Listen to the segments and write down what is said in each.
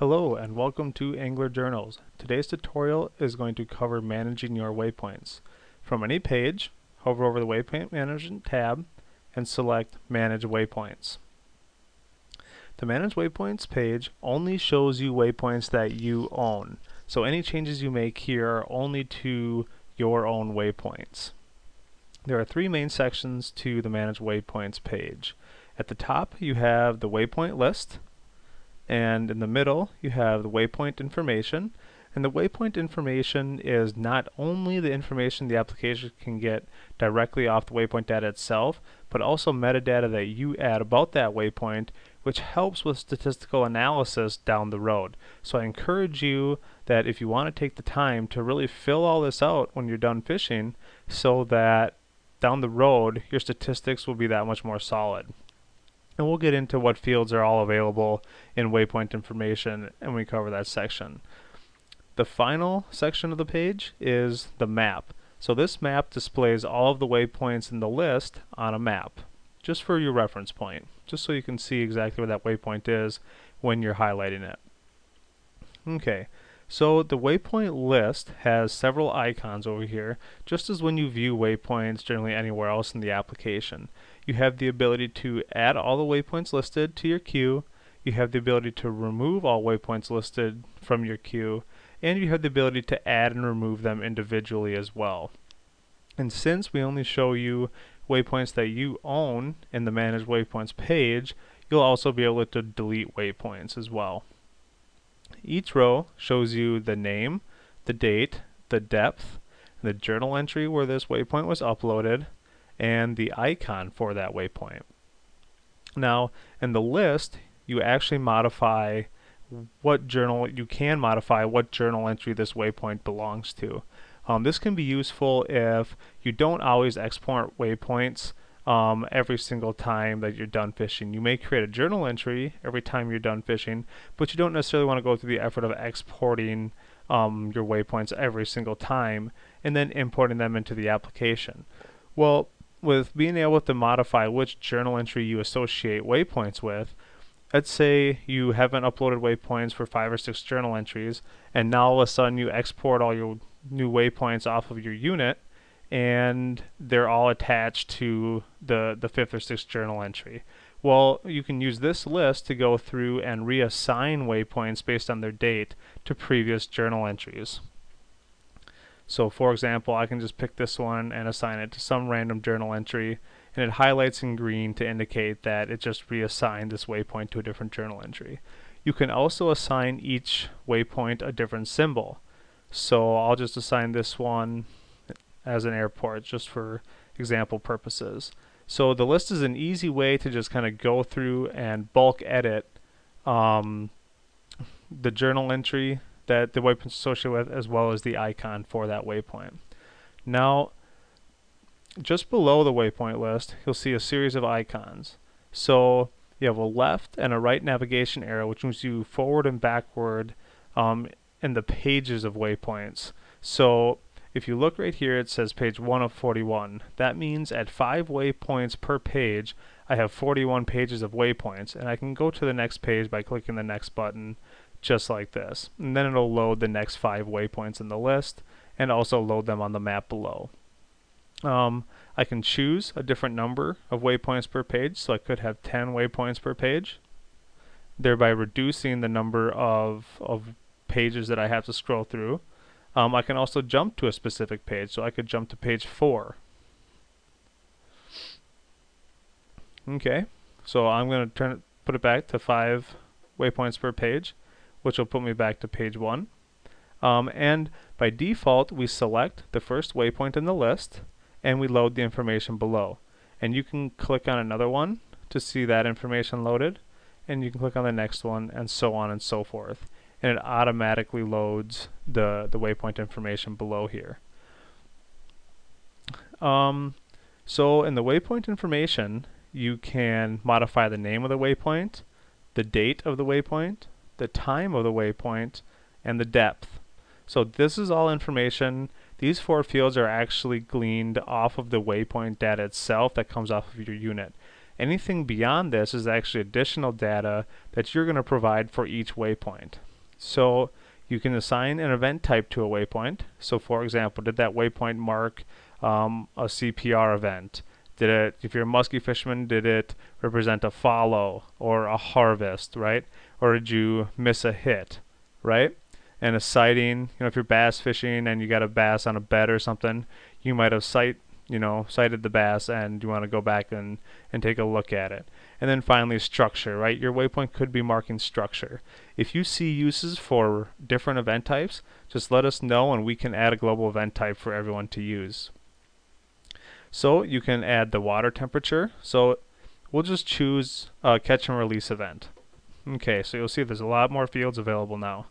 Hello and welcome to Angler Journals. Today's tutorial is going to cover managing your waypoints. From any page, hover over the Waypoint Management tab and select Manage Waypoints. The Manage Waypoints page only shows you waypoints that you own. So any changes you make here are only to your own waypoints. There are three main sections to the Manage Waypoints page. At the top you have the Waypoint List, and in the middle you have the Waypoint Information. And the Waypoint Information is not only the information the application can get directly off the waypoint data itself, but also metadata that you add about that waypoint, which helps with statistical analysis down the road. So I encourage you that if you want to take the time to really fill all this out when you're done fishing, so that down the road your statistics will be that much more solid. And we'll get into what fields are all available in Waypoint Information and we cover that section. The final section of the page is the map. So this map displays all of the waypoints in the list on a map, just for your reference point, just so you can see exactly where that waypoint is when you're highlighting it. Okay, so the waypoint list has several icons over here, just as when you view waypoints generally anywhere else in the application. You have the ability to add all the waypoints listed to your queue, you have the ability to remove all waypoints listed from your queue, and you have the ability to add and remove them individually as well. And since we only show you waypoints that you own in the Manage Waypoints page, you'll also be able to delete waypoints as well. Each row shows you the name, the date, the depth, the journal entry where this waypoint was uploaded, and the icon for that waypoint. Now, in the list, you actually modify what journal entry this waypoint belongs to. This can be useful if you don't always export waypoints every single time that you're done fishing. You may create a journal entry every time you're done fishing, but you don't necessarily want to go through the effort of exporting your waypoints every single time and then importing them into the application. Well, with being able to modify which journal entry you associate waypoints with, let's say you haven't uploaded waypoints for 5 or 6 journal entries, and now all of a sudden you export all your new waypoints off of your unit, and they're all attached to the 5th or 6th journal entry. Well, you can use this list to go through and reassign waypoints based on their date to previous journal entries. So for example, I can just pick this one and assign it to some random journal entry, and it highlights in green to indicate that it just reassigned this waypoint to a different journal entry. You can also assign each waypoint a different symbol. So I'll just assign this one as an airport just for example purposes. So the list is an easy way to just kind of go through and bulk edit the journal entry that the waypoint is associated with, as well as the icon for that waypoint. Now, just below the waypoint list, you'll see a series of icons. So you have a left and a right navigation arrow, which moves you forward and backward in the pages of waypoints. So if you look right here, it says page 1 of 41. That means at 5 waypoints per page, I have 41 pages of waypoints, and I can go to the next page by clicking the next button, just like this. And then it'll load the next 5 waypoints in the list, and also load them on the map below. I can choose a different number of waypoints per page, so I could have 10 waypoints per page, thereby reducing the number of pages that I have to scroll through. I can also jump to a specific page, so I could jump to page 4. Okay, so I'm going to put it back to 5 waypoints per page, which will put me back to page 1. And by default, we select the first waypoint in the list, and we load the information below. And you can click on another one to see that information loaded, and you can click on the next one, and so on and so forth. And it automatically loads the waypoint information below here. So in the waypoint information, you can modify the name of the waypoint, the date of the waypoint, the time of the waypoint, and the depth. So this is all information. These 4 fields are actually gleaned off of the waypoint data itself that comes off of your unit. Anything beyond this is actually additional data that you're going to provide for each waypoint. So you can assign an event type to a waypoint. So for example, did that waypoint mark a CPR event? Did it, if you're a musky fisherman, did it represent a follow or a harvest, right? Or did you miss a hit, right? And a sighting, if you're bass fishing and you got a bass on a bed or something, you might have sighted the bass and you want to go back and take a look at it. And then finally structure, right? Your waypoint could be marking structure. If you see uses for different event types, just let us know and we can add a global event type for everyone to use. So you can add the water temperature. So we'll just choose a catch and release event. Okay, so you'll see there's a lot more fields available now.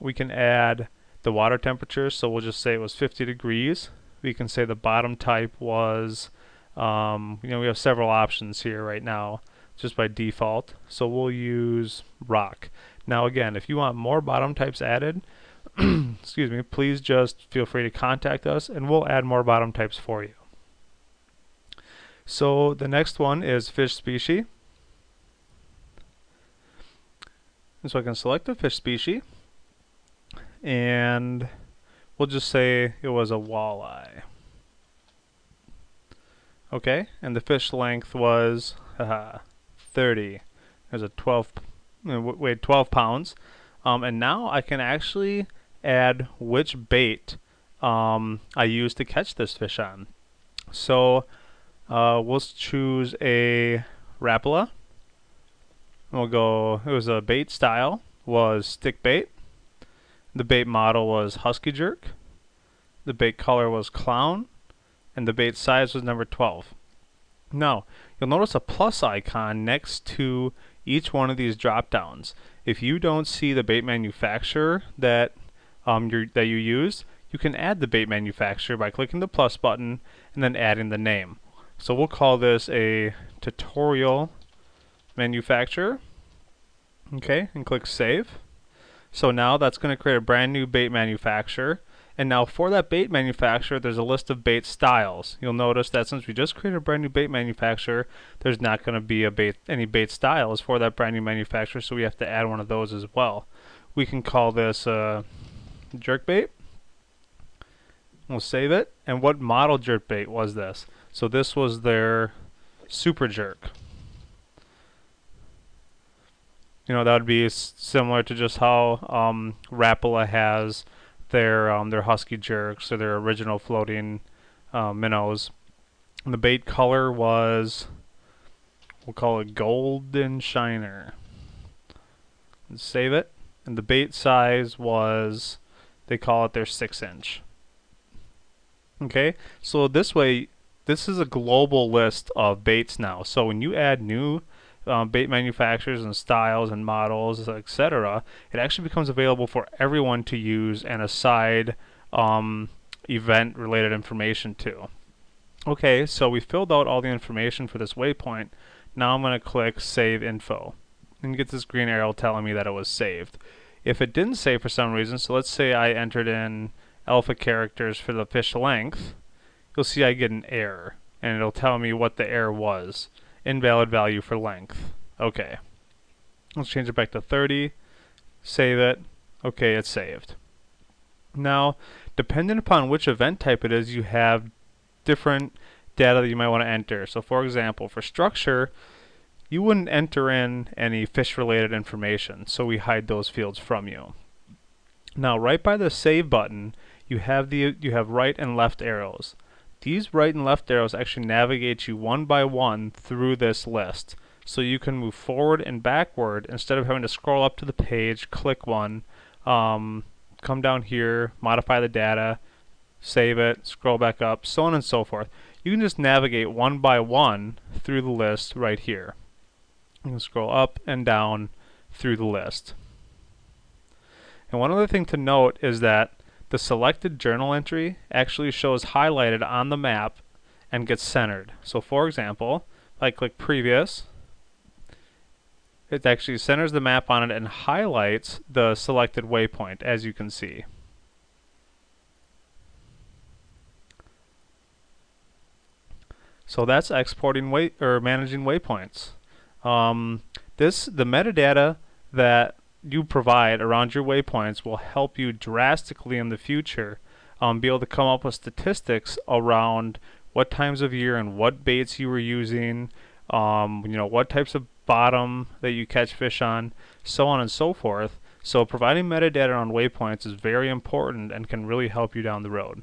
We can add the water temperature, so we'll just say it was 50 degrees. We can say the bottom type was, we have several options here right now just by default. So we'll use rock. Now again, if you want more bottom types added, excuse me, please just feel free to contact us and we'll add more bottom types for you. So the next one is fish species. And so I can select a fish species and we'll just say it was a walleye. Okay, and the fish length was 30. There's a 12, weighed 12 pounds. And now I can actually add which bait I used to catch this fish on. So we'll choose a Rapala. We'll go, it was a bait style, was stick bait. The bait model was husky jerk. The bait color was clown. And the bait size was number 12. Now, you'll notice a plus icon next to each one of these drop downs. If you don't see the bait manufacturer that you used, you can add the bait manufacturer by clicking the plus button and then adding the name. So we'll call this a tutorial manufacturer. Okay, and click save. So now that's going to create a brand new bait manufacturer. And now for that bait manufacturer, there's a list of bait styles. You'll notice that since we just created a brand new bait manufacturer, there's not going to be any bait styles for that brand new manufacturer, so we have to add one of those as well. We can call this jerkbait. We'll save it. And what model jerkbait was this? So this was their super jerk. That would be similar to just how Rapala has their husky jerks or their original floating minnows. And the bait color was, we'll call it golden shiner. And save it. And the bait size was, they call it their 6-inch. Okay, so this way, this is a global list of baits now. So when you add new bait manufacturers and styles and models, etc., it actually becomes available for everyone to use and assign event related information to. Okay, so we filled out all the information for this waypoint. Now I'm going to click save info and get this green arrow telling me that it was saved. If it didn't save for some reason, so let's say I entered in alpha characters for the fish length, you'll see I get an error and it'll tell me what the error was. Invalid value for length. Okay. Let's change it back to 30. Save it. Okay, it's saved. Now, depending upon which event type it is, you have different data that you might want to enter. So for example, for structure, you wouldn't enter in any fish related information, so we hide those fields from you. Now, right by the save button, you have right and left arrows. These right and left arrows actually navigate you one by one through this list. So you can move forward and backward instead of having to scroll up to the page, click one, come down here, modify the data, save it, scroll back up, so on and so forth. You can just navigate one by one through the list right here. You can scroll up and down through the list. And one other thing to note is that the selected journal entry actually shows highlighted on the map and gets centered. So for example, if I click previous, it actually centers the map on it and highlights the selected waypoint, as you can see. So that's exporting managing waypoints. The metadata that you provide around your waypoints will help you drastically in the future be able to come up with statistics around what times of year and what baits you were using, what types of bottom that you catch fish on, so on and so forth. So providing metadata on waypoints is very important and can really help you down the road.